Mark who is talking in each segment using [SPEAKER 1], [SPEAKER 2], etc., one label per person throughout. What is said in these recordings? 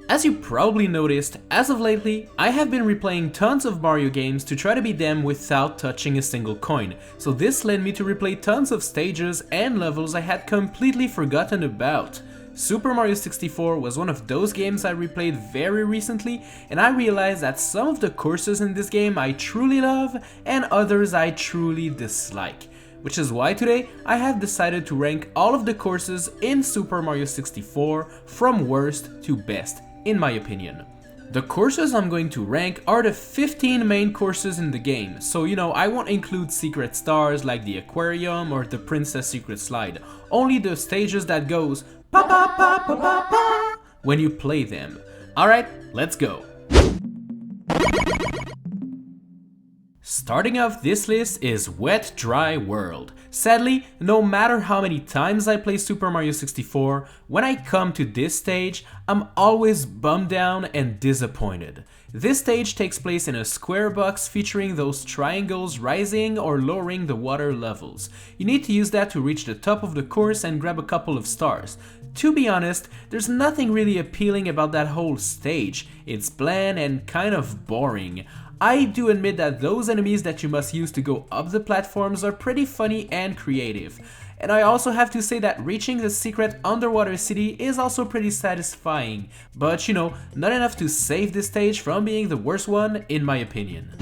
[SPEAKER 1] As you probably noticed, as of lately, I have been replaying tons of Mario games to try to beat them without touching a single coin, so this led me to replay tons of stages and levels I had completely forgotten about. Super Mario 64 was one of those games I replayed very recently, and I realized that some of the courses in this game I truly love and others I truly dislike. Which is why today I have decided to rank all of the courses in Super Mario 64 from worst to best, in my opinion. The courses I'm going to rank are the 15 main courses in the game, so I won't include secret stars like the aquarium or the Princess Secret Slide, only the stages that goes pa pa pa pa pa pa when you play them. Alright, let's go! Starting off this list is Wet Dry World. Sadly, no matter how many times I play Super Mario 64, when I come to this stage, I'm always bummed down and disappointed. This stage takes place in a square box featuring those triangles rising or lowering the water levels. You need to use that to reach the top of the course and grab a couple of stars. To be honest, there's nothing really appealing about that whole stage. It's bland and kind of boring. I do admit that those enemies that you must use to go up the platforms are pretty funny and creative. And I also have to say that reaching the secret underwater city is also pretty satisfying, but not enough to save this stage from being the worst one in my opinion.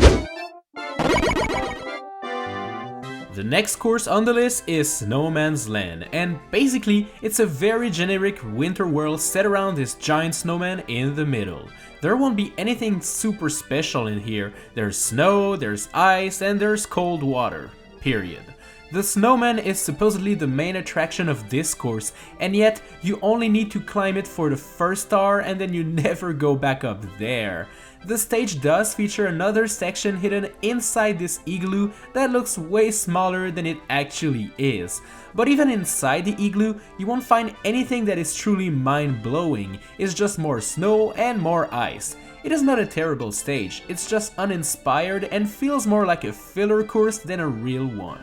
[SPEAKER 1] The next course on the list is Snowman's Land, and basically it's a very generic winter world set around this giant snowman in the middle. There won't be anything super special in here. There's snow, there's ice, and there's cold water. Period. The snowman is supposedly the main attraction of this course, and yet you only need to climb it for the first star and then you never go back up there. The stage does feature another section hidden inside this igloo that looks way smaller than it actually is. But even inside the igloo, you won't find anything that is truly mind-blowing. It's just more snow and more ice. It is not a terrible stage, it's just uninspired and feels more like a filler course than a real one.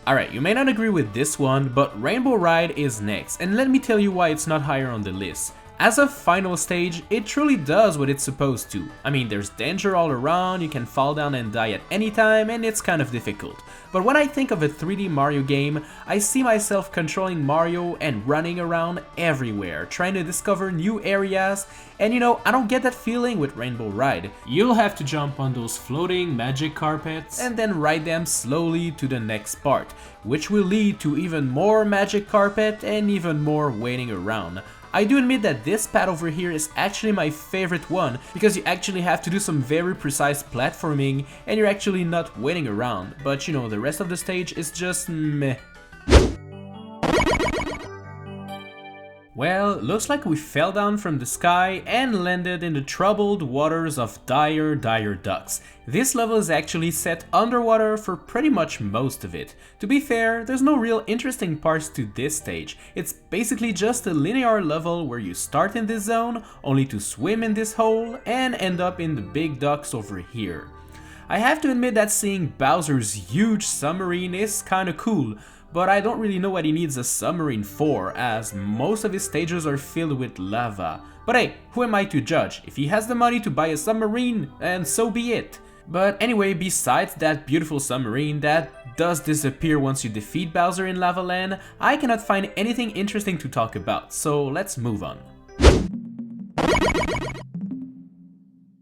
[SPEAKER 1] Alright, you may not agree with this one, but Rainbow Ride is next, and let me tell you why it's not higher on the list. As a final stage, it truly does what it's supposed to. I mean, there's danger all around, you can fall down and die at any time, and it's kind of difficult. But when I think of a 3D Mario game, I see myself controlling Mario and running around everywhere, trying to discover new areas, and I don't get that feeling with Rainbow Ride. You'll have to jump on those floating magic carpets and then ride them slowly to the next part, which will lead to even more magic carpet and even more waiting around. I do admit that this pad over here is actually my favorite one, because you actually have to do some very precise platforming and you're actually not waiting around, but the rest of the stage is just meh. Well, looks like we fell down from the sky and landed in the troubled waters of Dire Ducks. This level is actually set underwater for pretty much most of it. To be fair, there's no real interesting parts to this stage. It's basically just a linear level where you start in this zone, only to swim in this hole and end up in the big ducks over here. I have to admit that seeing Bowser's huge submarine is kinda cool, but I don't really know what he needs a submarine for, as most of his stages are filled with lava. But hey, who am I to judge? If he has the money to buy a submarine, and so be it. But anyway, besides that beautiful submarine that does disappear once you defeat Bowser in Lava Land, I cannot find anything interesting to talk about, so let's move on.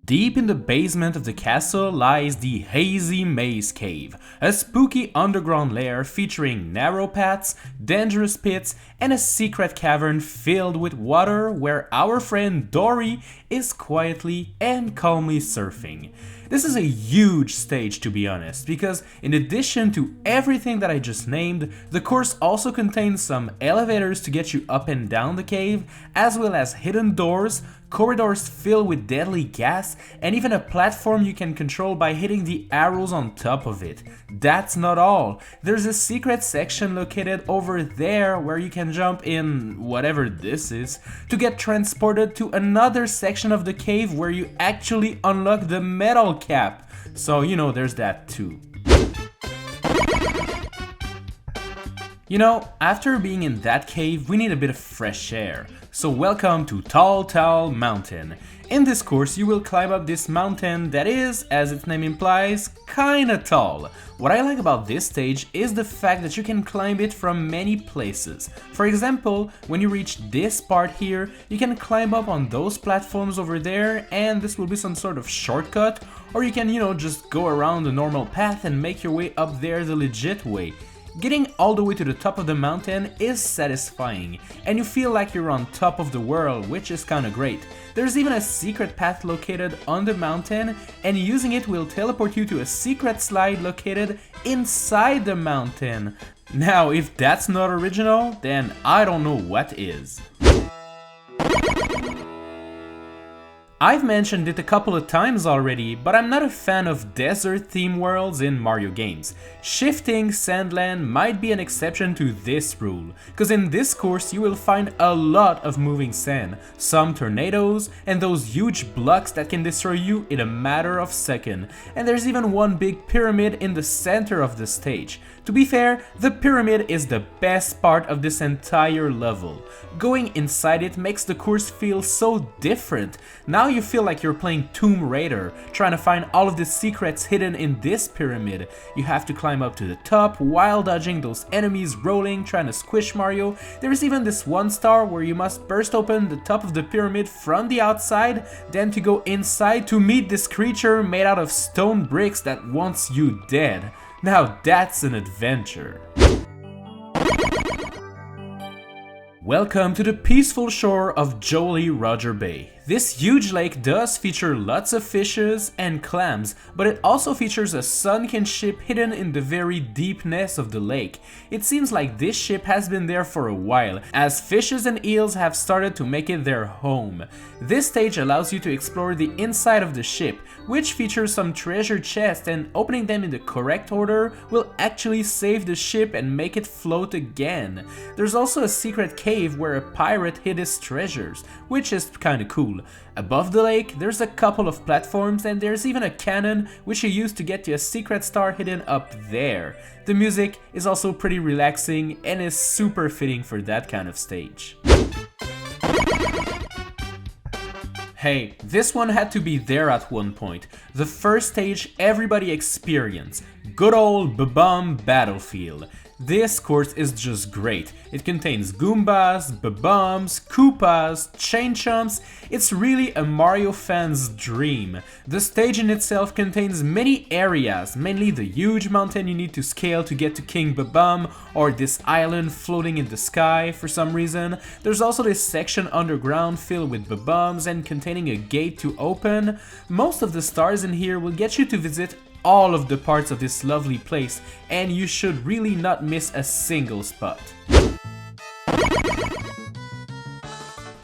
[SPEAKER 1] Deep in the basement of the castle lies the Hazy Maze Cave, a spooky underground lair featuring narrow paths, dangerous pits, and a secret cavern filled with water where our friend Dory is quietly and calmly surfing. This is a huge stage, to be honest, because in addition to everything that I just named, the course also contains some elevators to get you up and down the cave, as well as hidden doors, corridors filled with deadly gas, and even a platform you can control by hitting the arrows on top of it. That's not all. There's a secret section located over there where you can jump in whatever this is to get transported to another section of the cave where you actually unlock the metal cap. So there's that too. You know, after being in that cave, we need a bit of fresh air. So welcome to Tall Mountain. In this course, you will climb up this mountain that is, as its name implies, kinda tall. What I like about this stage is the fact that you can climb it from many places. For example, when you reach this part here, you can climb up on those platforms over there and this will be some sort of shortcut, or you can, just go around the normal path and make your way up there the legit way. Getting all the way to the top of the mountain is satisfying, and you feel like you're on top of the world, which is kinda great. There's even a secret path located on the mountain, and using it will teleport you to a secret slide located inside the mountain. Now, if that's not original, then I don't know what is. I've mentioned it a couple of times already, but I'm not a fan of desert theme worlds in Mario games. Shifting Sandland might be an exception to this rule, cause in this course you will find a lot of moving sand, some tornadoes, and those huge blocks that can destroy you in a matter of seconds. And there's even one big pyramid in the center of the stage. To be fair, the pyramid is the best part of this entire level. Going inside it makes the course feel so different. Now you feel like you're playing Tomb Raider, trying to find all of the secrets hidden in this pyramid. You have to climb up to the top while dodging those enemies rolling, trying to squish Mario. There's even this one star where you must burst open the top of the pyramid from the outside, then to go inside to meet this creature made out of stone bricks that wants you dead. Now that's an adventure. Welcome to the peaceful shore of Jolly Roger Bay. This huge lake does feature lots of fishes and clams, but it also features a sunken ship hidden in the very deepness of the lake. It seems like this ship has been there for a while, as fishes and eels have started to make it their home. This stage allows you to explore the inside of the ship, which features some treasure chests, and opening them in the correct order will actually save the ship and make it float again. There's also a secret cave where a pirate hid his treasures, which is kinda cool. Above the lake, there's a couple of platforms and there's even a cannon which you use to get to a secret star hidden up there. The music is also pretty relaxing and is super fitting for that kind of stage. Hey, this one had to be there at one point. The first stage everybody experienced. Good old BOB-OMB Battlefield. This course is just great. It contains Goombas, BOB-OMBs, Koopas, Chain Chomps. It's really a Mario fan's dream. The stage in itself contains many areas, mainly the huge mountain you need to scale to get to King BOB-OMB, or this island floating in the sky for some reason. There's also this section underground filled with BOB-OMBs and containing a gate to open. Most of the stars in here will get you to visit all of the parts of this lovely place, and you should really not miss a single spot.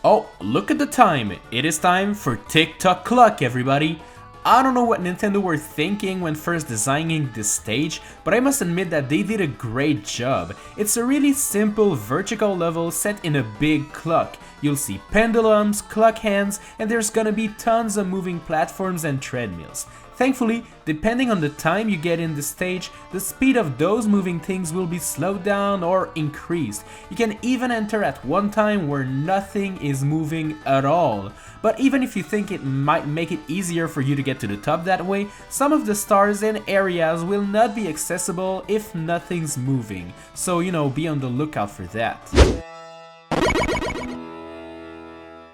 [SPEAKER 1] Oh, look at the time! It is time for TICK-TOCK, everybody! I don't know what Nintendo were thinking when first designing this stage, but I must admit that they did a great job. It's a really simple vertical level set in a big clock. You'll see pendulums, clock hands, and there's gonna be tons of moving platforms and treadmills. Thankfully, depending on the time you get in the stage, the speed of those moving things will be slowed down or increased. You can even enter at one time where nothing is moving at all. But even if you think it might make it easier for you to get to the top that way, some of the stars and areas will not be accessible if nothing's moving. So, be on the lookout for that.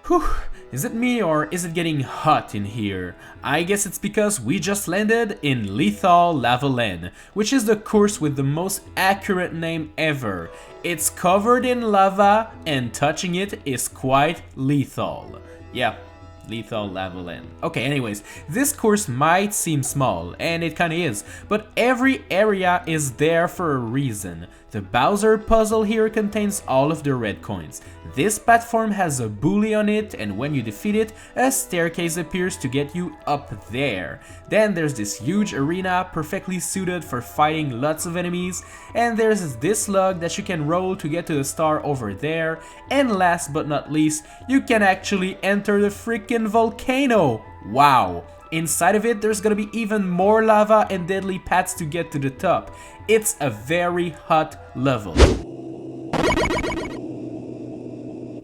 [SPEAKER 1] Whew. Is it me or is it getting hot in here? I guess it's because we just landed in Lethal Lava Land, which is the course with the most accurate name ever. It's covered in lava and touching it is quite lethal. Yeah, Lethal Lava Land. Okay, anyways, this course might seem small, and it kinda is, but every area is there for a reason. The Bowser puzzle here contains all of the red coins. This platform has a bully on it, and when you defeat it, a staircase appears to get you up there. Then there's this huge arena perfectly suited for fighting lots of enemies, and there's this log that you can roll to get to the star over there, and last but not least, you can actually enter the freaking volcano! Wow! Inside of it, there's gonna be even more lava and deadly paths to get to the top. It's a very hot level.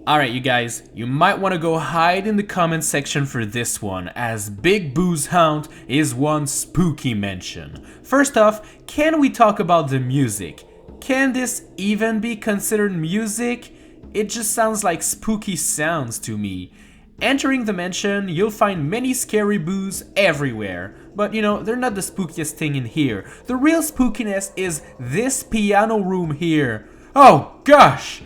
[SPEAKER 1] Alright you guys, you might want to go hide in the comment section for this one, as Big Boo's Haunt is one spooky mention. First off, can we talk about the music? Can this even be considered music? It just sounds like spooky sounds to me. Entering the mansion, you'll find many scary boos everywhere. But you know, they're not the spookiest thing in here. The real spookiness is this piano room here. Oh gosh!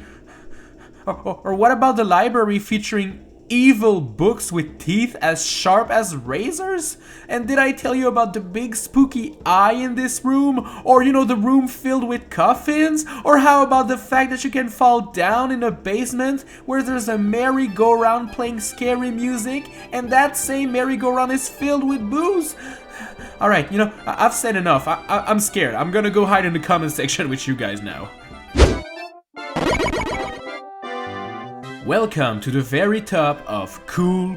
[SPEAKER 1] Or what about the library featuring evil books with teeth as sharp as razors? And did I tell you about the big spooky eye in this room? Or you know, the room filled with coffins? Or how about the fact that you can fall down in a basement where there's a merry-go-round playing scary music, and that same merry-go-round is filled with booze? Alright, you know, I've said enough. I'm scared. I'm gonna go hide in the comment section with you guys now. Welcome to the very top of Cool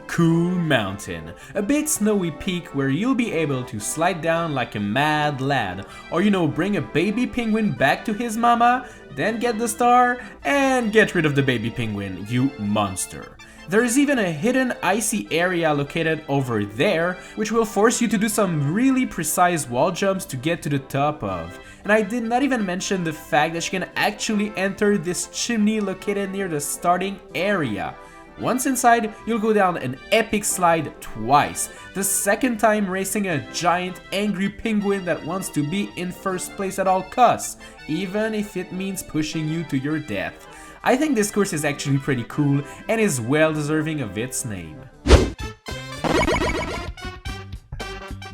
[SPEAKER 1] Mountain, a big snowy peak where you'll be able to slide down like a mad lad, or you know, bring a baby penguin back to his mama, then get the star, and get rid of the baby penguin, you monster. There is even a hidden icy area located over there, which will force you to do some really precise wall jumps to get to the top of. And I did not even mention the fact that you can actually enter this chimney located near the starting area. Once inside, you'll go down an epic slide twice, the second time racing a giant angry penguin that wants to be in first place at all costs, even if it means pushing you to your death. I think this course is actually pretty cool and is well deserving of its name.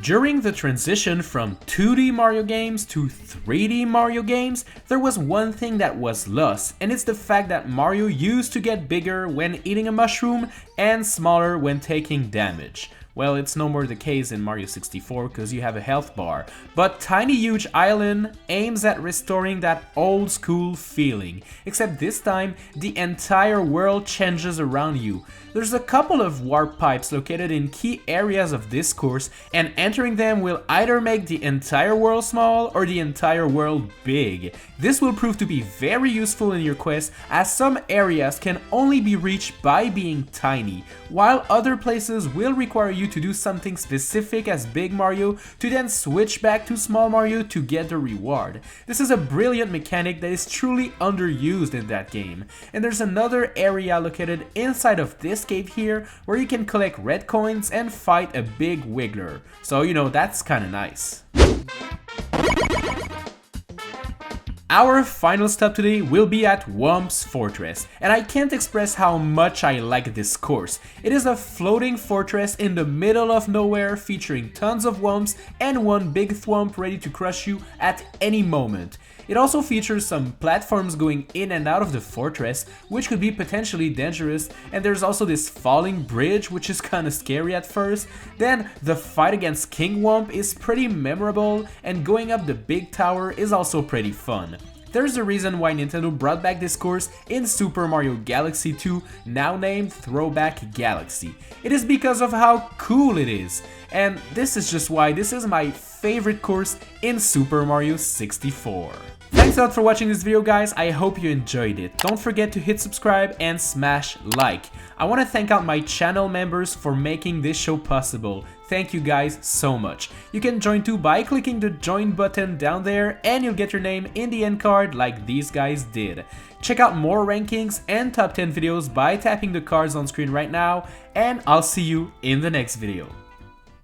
[SPEAKER 1] During the transition from 2D Mario games to 3D Mario games, there was one thing that was lost, and it's the fact that Mario used to get bigger when eating a mushroom and smaller when taking damage. Well, it's no more the case in Mario 64 because you have a health bar, but Tiny Huge Island aims at restoring that old school feeling, except this time the entire world changes around you. There's a couple of warp pipes located in key areas of this course, and entering them will either make the entire world small or the entire world big. This will prove to be very useful in your quest, as some areas can only be reached by being tiny, while other places will require you to do something specific as Big Mario to then switch back to Small Mario to get the reward. This is a brilliant mechanic that is truly underused in that game. And there's another area located inside of this cave here where you can collect red coins and fight a big wiggler. So you know, that's kinda nice. Our final stop today will be at WHOMP'S Fortress, and I can't express how much I like this course. It is a floating fortress in the middle of nowhere featuring tons of whomps and one big thwomp ready to crush you at any moment. It also features some platforms going in and out of the fortress, which could be potentially dangerous, and there's also this falling bridge, which is kinda scary at first. Then the fight against King Whomp is pretty memorable, and going up the big tower is also pretty fun. There's a reason why Nintendo brought back this course in Super Mario Galaxy 2, now named Throwback Galaxy. It is because of how cool it is, and this is just why this is my favorite course in Super Mario 64. Thanks a lot for watching this video, guys. I hope you enjoyed it. Don't forget to hit subscribe and smash like. I want to thank out my channel members for making this show possible. Thank you guys so much. You can join too by clicking the join button down there, and you'll get your name in the end card like these guys did. Check out more rankings and top 10 videos by tapping the cards on screen right now, and I'll see you in the next video.